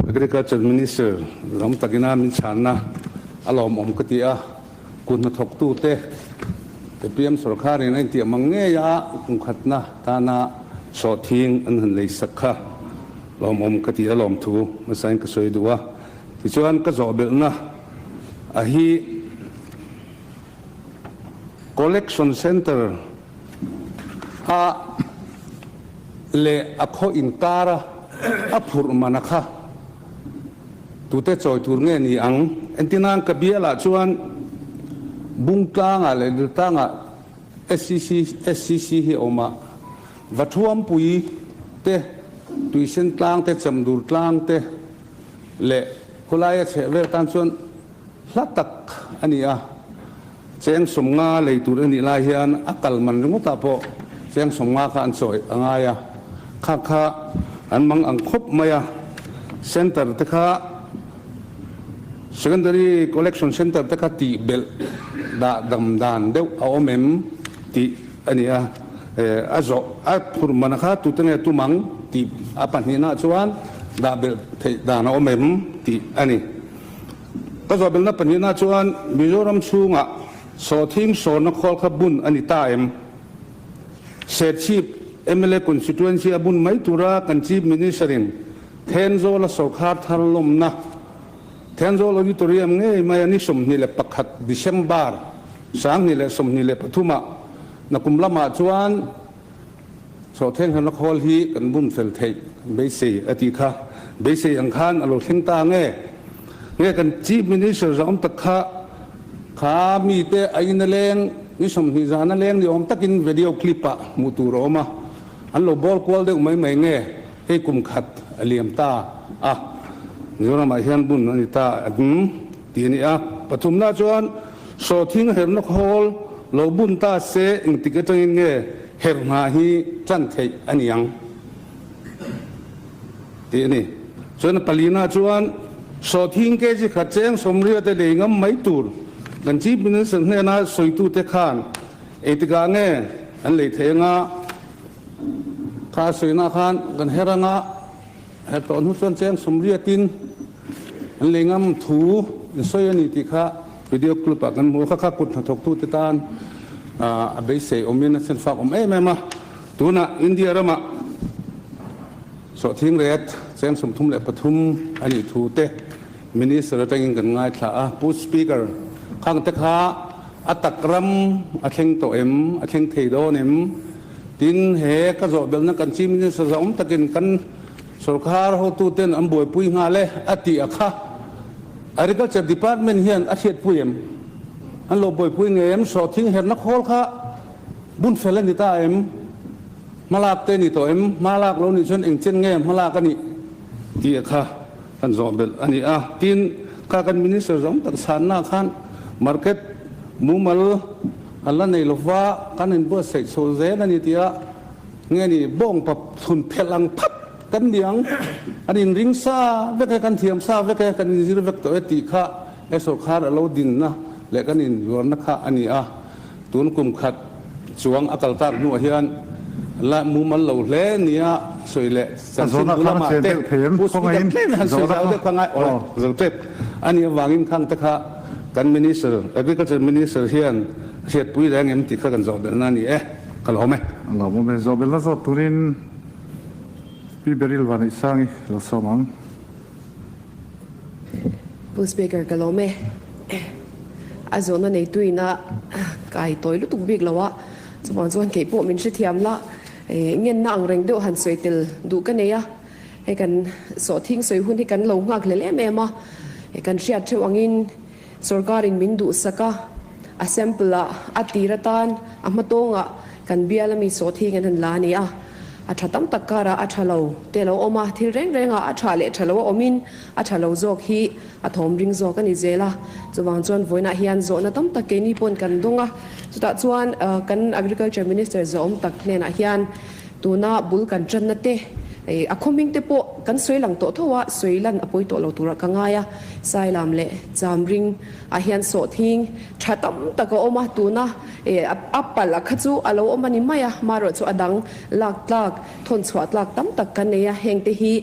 Agriculture Minister ram takina min chana alom katia kun na thok tu te PM sarkar in ai ti mangne ya kum khatna tana so thing an han lei sakha lom katia lom thu masain ka soi duwa ti chuan ka zo bel na a hi collection center a le akho inkara apur manakha tute choi tur nge ni ang entinang kabiala chuan bungtanga le tanga SCC hi oma vathuam pui te tuition tlang te chamdur tlang te le khulaya che ver tan chuan hlatak ania cheng somnga le tur ani la hian akal man ringu ta po cheng somnga kha an choi angaya kha an mang ang khop maya center te kha secondary collection center te kha ti bel da dam dan deu aomem ti ania azo apur manakha tu tene tu mang ti apan hina chuan da bel thei da na omem ti ani ka zo bel na pan hina chuan mizoram chunga so thing so na khol kha bun ani ta em set chief MLA constituency abun mai tura kan chief ministerin thenzo la sarkar tharlom na thenzo lo auditorium nge mai ani som ni le pakhat December sang ni le som ni le pathuma na kumlama chuan so theng han khol hi kan bun fel thei be se ati kha be se ang khan alo thing ta nge kan chief minister zam takha kha mi te aina leng ni som ni jana leng ni om takin video clip pa muturoma an lo bol kwal de mai nge he kum khat aliam ta zona ma hian bun ani ta ti ni pathum na chuan so thing her na khol lo bun ta se ing tikatang nge her na hi chan thei aniang ti ni chuan palina chuan so thing ke ji khat cheng somria te le ngam mai tur kan chi bin san ne na soitu te khan etika nge an le thenga kha soina khan kan heranga her to nu chuan cheng somria tin an le ngam thu soi ani ti kha video clip kan mo kha kut thok tu te tan a be se omin sen fa om mema tuna India rama so thing ret cheng som thum le pathum ani thu te minister tangin kan ngai thla pu speaker khang te kha atakram atheng to atheng thei do nem tin he ka zo bel na kan chi minister zom takin kan sarkar ho tu ten amboi pui nga le ati akha agriculture department hian athiat puem an lo boi pui ngem so thing her na khol kha bun fel ni ta malak te ni to malak lo ni chon eng chen ngem malak ani ti akha kan zo bel ani tin ka kan minister zom tak san na khan market mumal alla nei lova kan in bo sei so ze na ni tia nge ni bong pap thun phelang phap kan diang anin ring sa vek kan thiam sa vek kan zir vek to ti kha eso khar alo din na le kan in yor na kha ani tun kum khat chuang akal tar nu hian la mumal lo le nia soile san sin ulama te puspi te han so za te khangai zotet ani wangin khang ta kha kan minister agriculture minister hian hiat pui rang em ti kha kan zo bel na ni kalome me zo bel na zo turin pi beril van isangi lo somang pu speaker kalome azona nei tuina kai toilu tuk bik lawa chuan ke po min thiam la ngen na ang reng do han soitel du ka neya he kan so thing soi hun hi kan lo ngak le me ma he kan riat thewangin sarkarin min du saka assembla atiratan amatonga kan bialami so thing an la ni athatam takara athalo telo oma thil renga athale thalo omin athalo zok hi athom ring zok ani zela chuwang chuan voina hian zo na tam takeni pon kan donga chuta chuan kan agriculture minister zom tak nena hian tuna bul kan chan na te akhoming te po กันสวยหลังโตทั่วสวยลันอปุยโตเราตัวกังไงอะไซลามเละจามริงอาเฮียนโสทิ้งชัดตั้มตะก็อมาตัวนะอัปปัลลักขจูอาเราอมานิมายะมารถจูอดังลักทนสวัสดิ์ลักตั้มตะกันเนี่ยเฮงเตฮี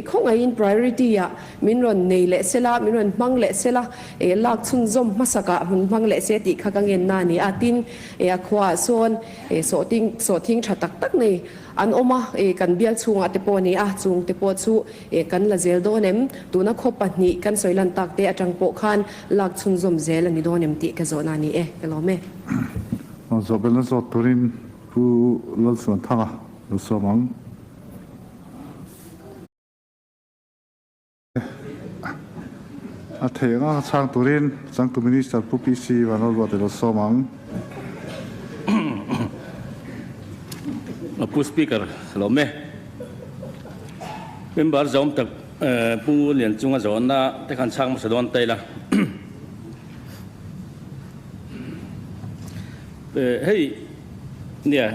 คงไงอิน priority อะมินรอนเนยเละเสละมินรอนมังเละเสละลักชุนจมมาสักะมันมังเละเสติขกังเงินนานี่อาตินขวาส่วนโสทิ้งชัดตักนี่อันอมากันเบียชุงอัตโปนี่จุงเตโปชูกันละเจลโดเนมตัวนักขบปันนี่กันสวยลันตักเตอจังโปคันลักชุนจมเจลนี่โดเนมติกะโซนานี่กะลอเมso belan so turin pu lal son thanga lo so mang a thega chang turin chang tu minister pu pc wanol wa de lo so mang pu speaker lo me member zom tak pu lian chunga zon na te khan chang ma sadon tai la heyเนี่ย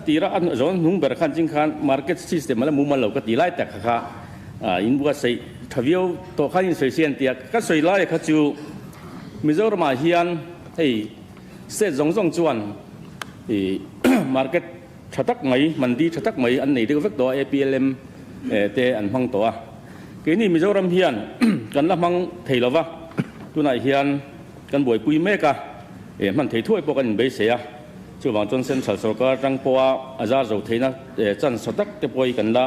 ตีระอันจนนุ่งเบอร์ขันจิงขัน market system มันมุมมันเราก็ตีไล่แต่ค่ะอินบัวใส่ทวีโอตัวขันอินสวยเสียนเตียก็สวยไล่ค่ะจูมิโซรามาเฮียนเฮ้เสร็จจงจวนmarket ชัดตักไหมมันดีชัดตักไหมอันไหนที่ก็ฟักตัว APLM เตอันพังตัวคือนี่มิโซรามเฮียนกันละมังเทลวะตัวไหนเฮียนกันบวยปุยเมกะมันถือถ้วยปกันเบสเสียช่วงวันจนเส้นสารสกัดจังปัวอาจารย์เราเทนะจันสตักเตปวยกันละ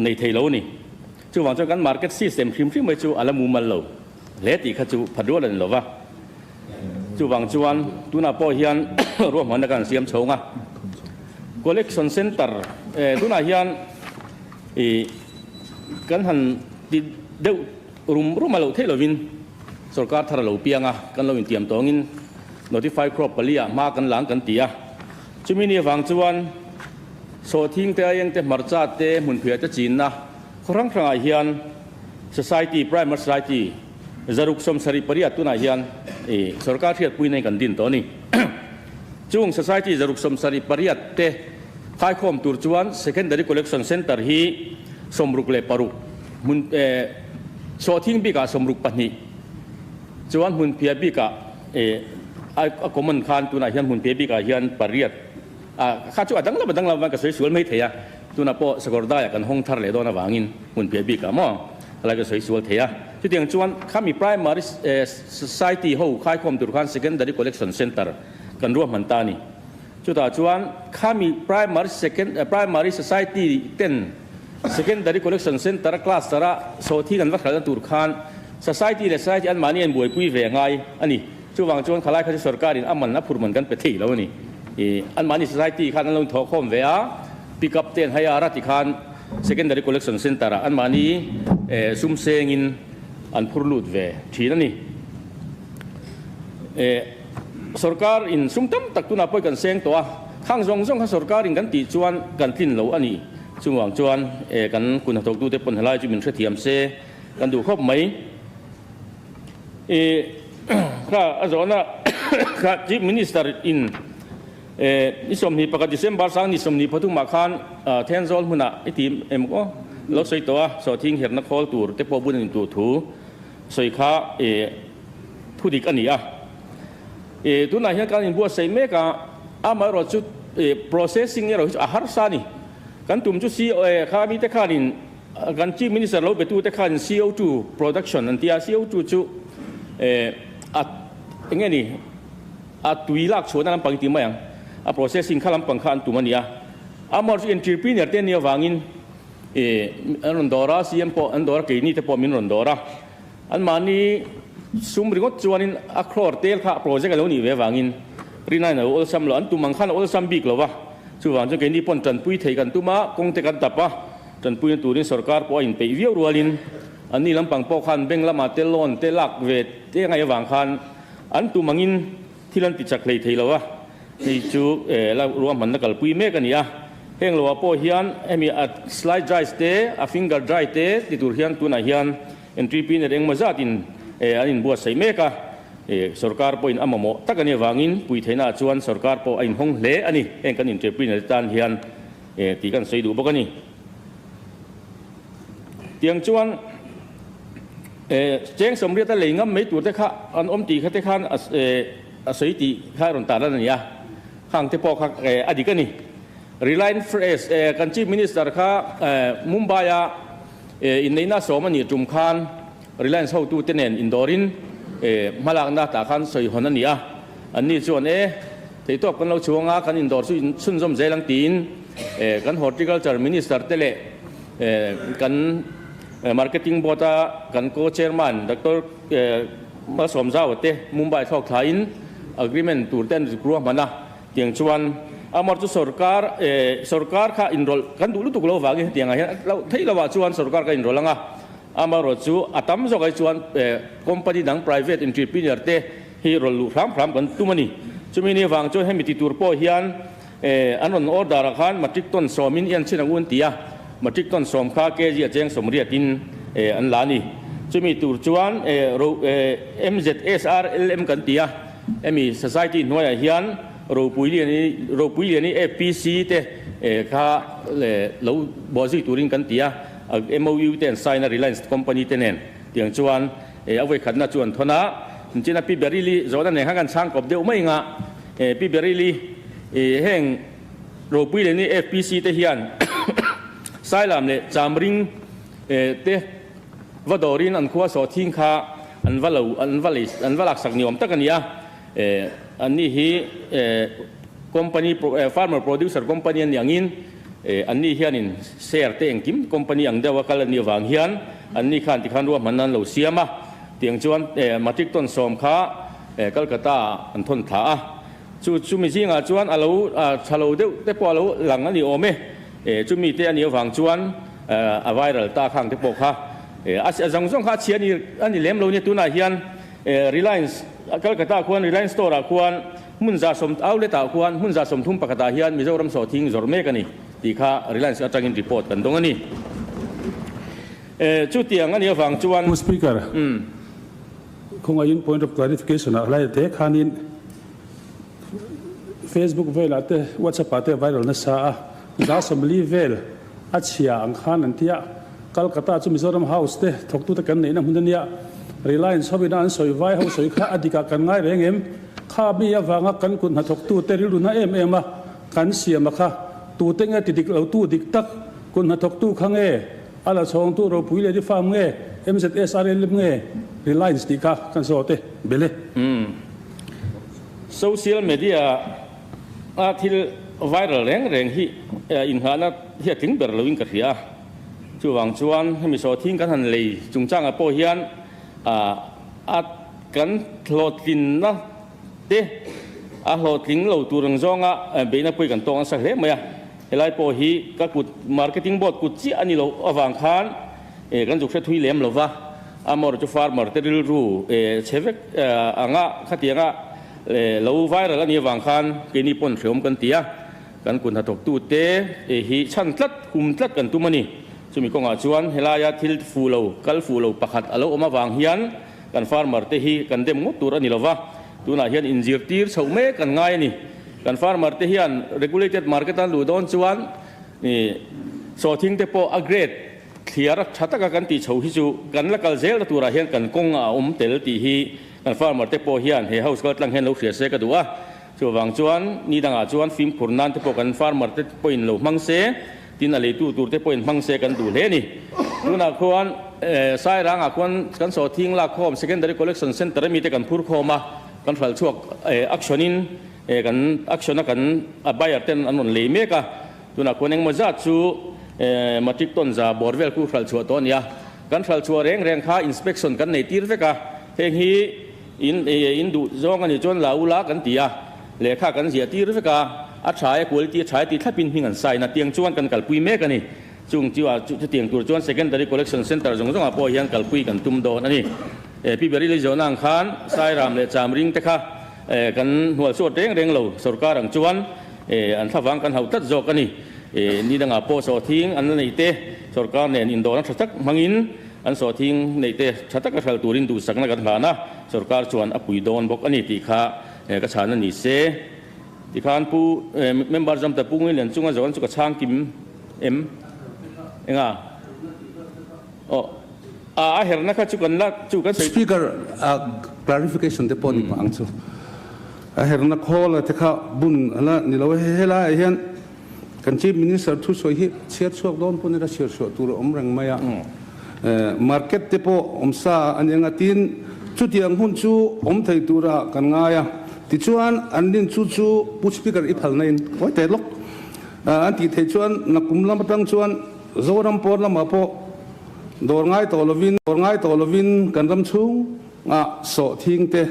ในเทโลนี่ช่วงวันจนกันมาร์เก็ตซิสเต็มพิมพ์ไม่จู่อะไรมุมมันเราเละตีขจู่ผัดด้วยเลยหรอวะช่วงวันจวนตัวน่าปอยเฮียนร่วมหัวในการเสียมโฉงอ่ะ collection center ตัวน่าเฮียนกันหันดิเดวรุมมาเราเทโลวินสกัดทาราลูเปียงอ่ะกันเราอินเตรียมตัวงิน notify crop ปลีอ่ะมากันหลังกันตีอ่ะจุดนี้ฟังจวนโซทิ้งเตยังเตมารจัดเตมุนเพียจะจีนนะครั้งครั้งเฮียน society primary society จะรุกสมสริปริยัตุนเฮียนสกัดเทียบปุยในกันดินตัวนี้จุง society จะรุกสมสริปริยัตเตขายข้อมตัวจวน secondary collection center ฮีสมรุกเลปารุมุนโซทิ้งบิกาสมรุกปนิจวนหุ่นเพียบิกะก็มันคานตัวไหนเฮียนหุ่นเพียบิกะเฮียนปริยัตข้าจวดดังเรามันก็สวยๆไม่เทียตัวน่ะพอสกอร์ได้กันห้องทาร์เลโดนวางินหุ่นเพียบิกะมั่งอะไรก็สวยๆเทียจุดที่จวนข้ามี primary society หูขายความตัวกัน secondary collection center กันร่วมมันตานี่จุดที่จวนข้ามี primary society เต้น secondary collection center class ระโซที่กันวัดขันตัวกัน society และ society อันมานี่อันบวยปุยเวงไงอันนี้ช่วงจวนขลายข้าราชการอันมันนับพูดเหมือนกันไปที่แล้วนี่อันมานี่ society ขันเราทอคอมเวียปิกับเต้นให้อารัติขัน secondary collection center อันมานี่ซุ่มเซงินอันพูดลุดเวที่นั่นนี่สรการอินซุ่มตั้มตักตุนาป่วยกันเสียงตัวข้างข้างสรการอินกันตีจวนกันทิ้นเหลวอันนี้ช่วงจวนกันคุณทกดูเตปนหลายจุดมินเทียมเซกันดูครบไหมข้าอาจารย์นะข้าจีมินิสเตอร์อินนิสมนีประกาศดิเซมบาร์สังนิสมนีพทุมมาคานเทนโซลมุนะไอทีมก็ล็อกใส่ตัวสอทิ้งเห็นนักโคลตูร์เตปบุญตัวถูใส่ข้าทุดิกันนี่อ่ะตัวไหนเหตุการณ์บัวใส่เมกะอามาเราจุดprocessing เนี่ยเราอาหารสานี่กันตุ่มจุดซีข้ามีแต่ข้านินกันจีมินิสเตอร์เราไปดูแต่ข้านิน CO2 production นั่นที่ CO2 จุอย่างเงี้ยนี่ตุยลักชวนนั่นปังตีมาอย่างprocessing ข้าลำปังข้าตุ่มมันเนี่ยอามาเรา entrepreneur เต้นเนี่ยวางินรอนดอร่า CM พออันดอร่าเกี่ยนี่แต่พอมินรอนดอร่าอันมานี่ซุ่มริงก็จวนินอัครอร์เตลข้าโปรเจกต์เราหนีเววางินรีนายน์โอลซัมหลอนตุมังขันโอลซัมบิกหรอวะช่วงจะเกิดนี่ปนจันปุยเทกันตุมาคงเทกันตับปะจันปุยตัวนี้สรการปอยน์ไปวิวรัวลินอันนี้ลำปังปอขันเบ่งละมาเตลอนเตลักเวทเตไงวางขันอันตุมังอินที่ลันติดจักเลยเทลวะที่จูเรารวมมันนักปุยเมกันเนี่ยเฮงเราปอเฮียนมีสไลด์ดรายสเตย์ฟิงเกอร์ดรายเตที่ตัวเฮียนตัวไหนเฮียนเอ็นทรีพีเนอร์เองมาจัดอินอันนี้บัวใส่เมกะสรการปอยน์อัมโมตักอันนี้วางินปุยเทน่าจวนสรการปอยน์ห้องเละอันนี้เองกันอินเทอร์ปรีเนอร์ตันเฮียนตีกันใส่ดูบอกกันนี่ ตียงจวนเจ้งสมเรียตะเลยงั้มไม่ตัวเด็กข้าอันอมตีข้าเด็กข้าสวยตีข้ารอนตาแล้วเนี่ยข้างที่พอข้าอดีกันนี่ Reliance Fresh กันชีมินิสเตอร์ข้ามุมไบอินในน่าสมันนี่จุ่มข้าน Reliance เข้าตู้เต้นอินดอรินมาลังน่าตาข้านสวยหัวนั่นเนี่ยอันนี้ส่วนที่ตัวกันเราช่วงกันอินดอร์สุนสมเจลังตีนกัน Horticulture Minister เตเลกัน Marketing Board กัน Co-Chairman ดร.มาสมเจ้าเตมุมไบเข้าขายagreement ตัวเต้นกลัวมันนะเตียงชวนอามอร์จุสรการข้าอินโรลกันดูลุตุกโลวากิเตียงไงเราที่เราว่าชวนสรการกันอินโรลงะอามอร์จุอัตมสกัยชวนcompany ดัง private entrepreneur เตฮีโรลูพร้อมกันตุมันนี่จุมีนี่ฟังช่วยให้มีติดตัวโปเฮียนอันนั้นออร์ดาร์ขันมาทิกต้นสอมินยันชินังอุนตียมาทิกต้นสอมข้าเกจิเจงสมเรียกินอันลานี่จุมีตัวชวนMZSR LM กันตียมี society หน่วยเฮียนเราปุยเรียนี่FPC เตข้าเราบอสิตูริงกันตียMOU เตนไซน์ Reliance Company เตนเองเตียงชวนเอาไว้ขัดน่าชวนทนะจริงๆพี่เบริลีจอดันเนี่ยหากันช่างกับเดียวไม่งะพี่เบริลีแห่งเราปุยเรียนี่ FPC เตเฮียนไซลามเนี่ยจามริงเตวัดดอรินอันขวาสอทิ้งข้าอันว่าลักสักนิยมตะกันเนี่ยอันนี้ฮีcompany farmer producer company อย่างนี้อันนี้เฮียนินเสียร์เต็งกิม company อย่างเดียวกันนี่วางเฮียนอันนี้ขันที่ขันรวมมันนั้นเราเสียมาเตียงจวนมาทิกต้นสมข้ากัลกัตตาอันทนถาจุมีสิ่งจวนเราชะลอเดียวแต่พอเราหลังอันนี้โอเมจุมีเตียนี้วางจวนไวรัลตาข้างที่ปกข้าจังส่งข้าเชียนี่อันนี้เลี้ยมเราเนี่ยตัวไหนเฮียนReliance กัลกัตตาควร Reliance Store ควรมุนจะสมเอาเลตาควรมุนจะสมทุ่มปกติเฮียนมิโซรัมสอทิ้งจอร์เมกันนี่ที่ข้า Reliance อัตราเงินรีพอร์ตกันตรงนี้จุดที่อันนี้ฟังจวน Speaker คงอายุ point of clarification อะไรเทคานิน Facebook เวลาเต WhatsApp เต viral นั่นซะจ้าสมลีเวลอัจฉริยะอังคารนั่นที่กัลกัตตาจุมิโซรัมเฮาส์เตถกตุตะกันนี่นะหุ่นเนี่ยReliance เขาเป็นอันสวยไว้เขาสวยข้าอดีตกันง่ายเร่งข้ามีวางกันคุณหัดถกตู้เตริลุนะมากันเสียมาค่ะตู้เต็งติดเราตู้ดิกตักคุณหัดถกตู้ข้างอะไรสองตู้เราปุ๋ยเลยที่ฟาร์มMZSR เล่มReliance ดีค่ะกันสอดเบลSocial media ที่ไวรัลแรงที่อินหานะที่ถึงเบอร์เราวิ่งกระเทียช่วงชวนให้มีสอทิ้งกันทันเลยจุงจ้างอโปเฮียนกันโหลดกินนะเด้โหลดกินเราตัวรังจงเบนักไปกันตรงสักเรื่องไหมเฮลัยโปฮีก็กุด marketing board กุดจีอันนี้เราวางคันกันจุกเสถุยเลี้ยมเราว่ามอร์จุฟาร์มอร์เตอร์รูเชฟอ่างขัดยังเราไวรัลนี่วางคันกินนี่ปนเสริมกันเตียกันกุนหัดตกตู้เตฮีชันทัดคุมทัดกันตุมันนี่จะมีกองอาชวนเฮลายาทิลฟูโลกัลฟูโลปักหัดเอาออกมาวางเฮียนกันฟาร์มอร์เตฮีกันเดมงตัวนี้เราว่าตัวน่าเฮียนอินจิร์ตีร์เฉาเมกันง่ายนี่กันฟาร์มอร์เตฮียน regulated market อันหลุดอนชวนนี่โซทิ้งเตโปอักเกรดเขียร์ชัดกันตีเฉาฮิจูกันละกัลเซลตัวเฮียนกันกงเตลตีฮีกันฟาร์มอร์เตโปเฮียนเฮาส์ก็ตั้งเฮียนเราเสียเสกตัวช่วงวางชวนนี่ดังอาชวนฟิล์มผลนั้นเตโปกันฟาร์มอร์เตโปอินเรามังเซที่นั่นเลยตัวเตโปอินมังเซกันดูเลนี่ตัวนักควรสายร่างควรกันโซทิ้งละคอม secondary collection center มีแต่กันพูดโคมากันฝัลช่วงactioninกันactionกันบายเต็นอันนั้นเลยเมกะตัวนักควรเองมาจัดชูมาติดต้นจะบอร์เวลคู่ฝัลชัวตัวนี้กันฝัลชัวแรงค่า inspection กันในที่เฟกะเฮงฮีอินดูจงกันอยู่จนลาวลากันตีอะเลขากันเสียที่เฟกะอัดฉายคุณที่ฉายที่ถ้าเป็นพิงกันใส่นะเตียงชวนกันกัลปุยเมกันนี่จุงที่ว่าจะเตียงตัวชวน secondary collection center จงต้องพอยังกัลปุยกันตุ้มโดนนี่พี่เบริลิจนังขานสายรามเลจามริงเตค่ะกันหัวสวดเร่งเราสุรการังชวนอันท้าวังกันเฮาตัดโจกันนี่นี่ดังอาโปโซทิ้งอันนั้นในเตสุรการเนี่ยอินโดนัสชักมังอินอันโซทิ้งในเตชักกระชัลตูรินดูสักนักกันมานะสุรการชวนอปุยโดนบอกอันนี้ตีค่ะกระชานันนี่เซที่ขานผู้เมมเบอร์จำแต่ผู้เงินจุงอาจจะวันจุกช่างกิมเอ็ง เห็นนะครับจุกันละจุกัน speaker clarification te pon pang chu a herna call te kha bun ala ni lo hela hian kan chief minister thu soi hi chiar chuak don pun ra chiar chuak tur om rang maya market te po om sa anenga tin chu tiang hun chu om thei tura kan nga ya ti chuan an din chu pu speaker i phal nain oi te lok an ti thei chuan na kumlam tang chuan zoram por lama po dor ngai to lovin kan ram chung so thing te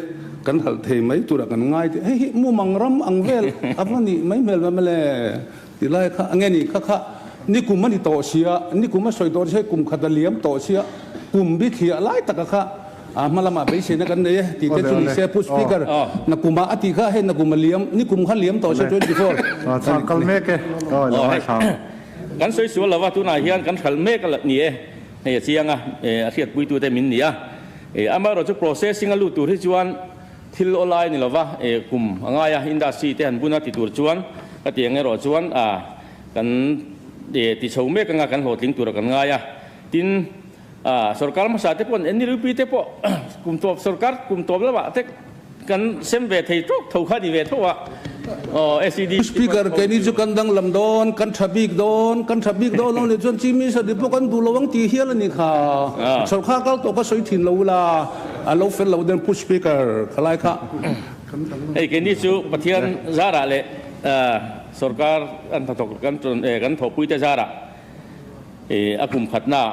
kan hal thei mai tura kan ngai te hei mu mangram angvel apani mai mel ma le ti lai kha angeni kha ni kum mani to sia ni kum ma soi dor se kum khadaliam to sia kum bi khia lai taka kha malama be se na kan ne ti te chu se pu speaker na kuma ati kha he na kum liam ni kum kha liam to se 24 sa kalme ke lo hai sa กันสวยๆแล้วว่าตัวไหนเฮียนกันขัลเมกกันละนี่เฮียเสียงเสียดปุยตัวแต่มินนี่อามาเราจะ processing ลูตัวที่จวนทิลออนไลน์นี่แล้วว่ากลุ่มง่ายอินดัสทรีที่หันบุญติตัวจวนก็เตียงไงเราจวนกันติชาวเมกกันโหดลิงตัวกันง่ายทินสุรการมาสาธิตปนเอ็นนี่รูปีเตปกลุ่มตัวสุรการกลุ่มตัวแล้วว่าเทกันเซมเวทให้ทุกถูกขัดเวททุกว่าSCD speaker ke ni ju kan dang lam don kan thabik don lo le chon chi mi sa di po kan du lawang ti hial ni kha sor kha kal to ka soi thin lo la a lo fel lo den push speaker khalai khaไอ้ke ni chu pathian zara le sarkar an thok kan thok pui te zara akum khatna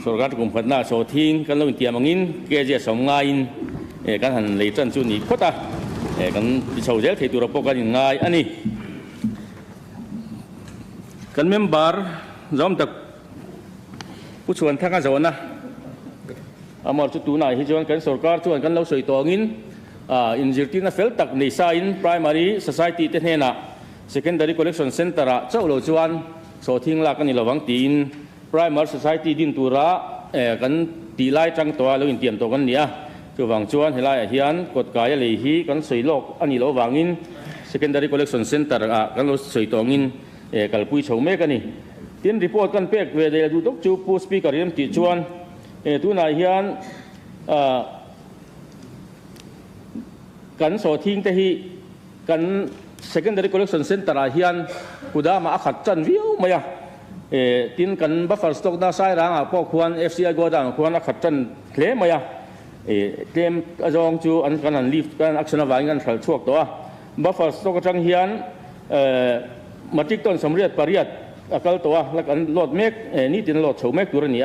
sarkar kum khatna so thing kan lo tiam angin ke je som nga in kan han le chan chu ni khotaกันที่ชาวเจ้าที่ตัวเราพบกันยังไงอันนี้กันเมมเบอร์จอมตะผู้ชวนทั้งกันสวนนะอามาจุดตัวไหนที่ชวนกันสุรการชวนกันเราสวยตัวงินอินจิติน่าเฟลตักในสายอิน primary society เท่านั้น secondary collection center เจ้าเราชวนโซทิ้งละกันในระหว่างตีน primary society ดินตัวระกันตีไล่จังตัวเราอินเตรียมตัวกันเนี่ยคือวางจวนเฮลัยเฮียนกฎกายเลยฮีกันสวยโลกอันนี้เราวางอิน secondary collection center กันเราสวยตัวงินกัลปุยชาวเมกันนี่ทีนรีพอร์ตกันเป๊กเวเดลดูตกจูผู้สปีกเกอร์ยังติดจวนตัวนายเฮียนกันโซทิ้งแต่ฮีกัน secondary collection center เฮียนกูได้มาขัดจันวิวมา呀ทีนกันบัฟเฟอร์สต็อกด้าไซร่างพวกควร FCI ก็ได้ควรขัดจันเคลมมา呀เตรียมจองจูอันกันรีบกันอักษรวานกันช่วงตัวบัฟเฟอร์สตอกจังเฮียนมาจิกต้นสมเรียดปริยัดอักลตัวแล้วกันโหลดเมกนี่ตินโหลดโฉมเมกตัวนี้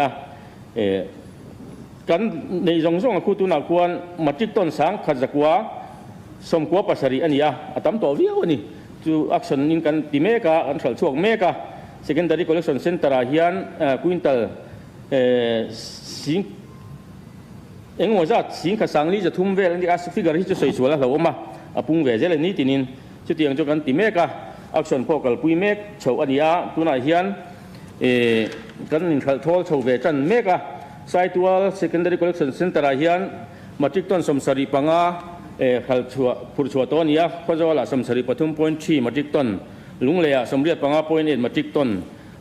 กันในจงส่งคู่ตุนักควรมาจิกต้นสังขัดจักวาสมกัวปัสรีอันนี้ตั้มตัววิวนี่จูอักษรนินกันติเมกาอันช่วงเมกา secondary collection center เฮียนควินตัลสิงเอ็งว่าจะสิงห์สังลีจะทุ่มเวลนี่ก็ฟิกเกอร์ที่จะสวยสวยแล้วเรามาปุ่งเวจเลยนี่ตินินจุดที่ยังจะกันติเมกะอักษรพวกกัลปุยเมกโฉอดีอาตัวนายเฮียนกันนินขัลทอลโฉเวจันเมกะไซตัว secondary collection center เฮียนมาจิกต้นสมสรีปังอาขัลชัวผู้ชัวตัวนี้เพราะว่าสมสรีปฐุม point 3มาจิกต้นลุงเลียสมเรียดปังอา point 8มาจิกต้น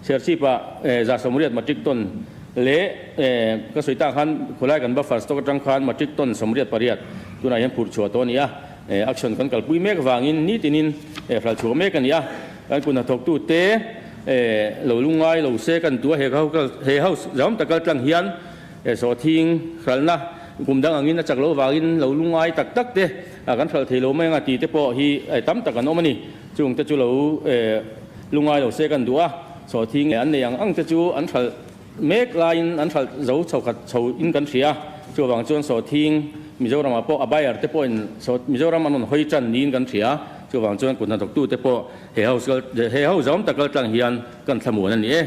เชียร์ซีปะจากสมเรียดมาจิกต้นเละก็สวยต่างกันคนแรกกันบัฟเฟอร์สต็อกจังคันมาจิกต้นสมเรียดปริยัดตัวนายยังผู้ชัวตัวนี้อักษรกันกัลปุยเมกวางอินนี่ตินินฟลาชัวเมกันนี้กันคุณนักตู้เตะเราลุงไงเราเสกันตัวเฮเขาย้อมตะกัลจังเฮียนสอทิ้งขันนะกลุ่มดังอินจากเราวางอินเราลุงไงตักเตะกันขัลเทโลไม่งาตีเตะปอฮีตั้มตะกันโนมันนี่จุงจะจูเราลุงไงเราเสกันตัวสอทิ้งอันนี้ยังอังจะจูอันขัลเมกไลน์อันขัลเราชาวขัดชาวอินกันเสียจูวางจวนสอทิ้งมิโซรามาพออบายร์เตปอนมิโซรามันหอยจันนินกันเสียจูวางจวนกุนนักตู้เตปอเฮาจอมตะกัลจังเฮียนกันสมุนนั่นเอง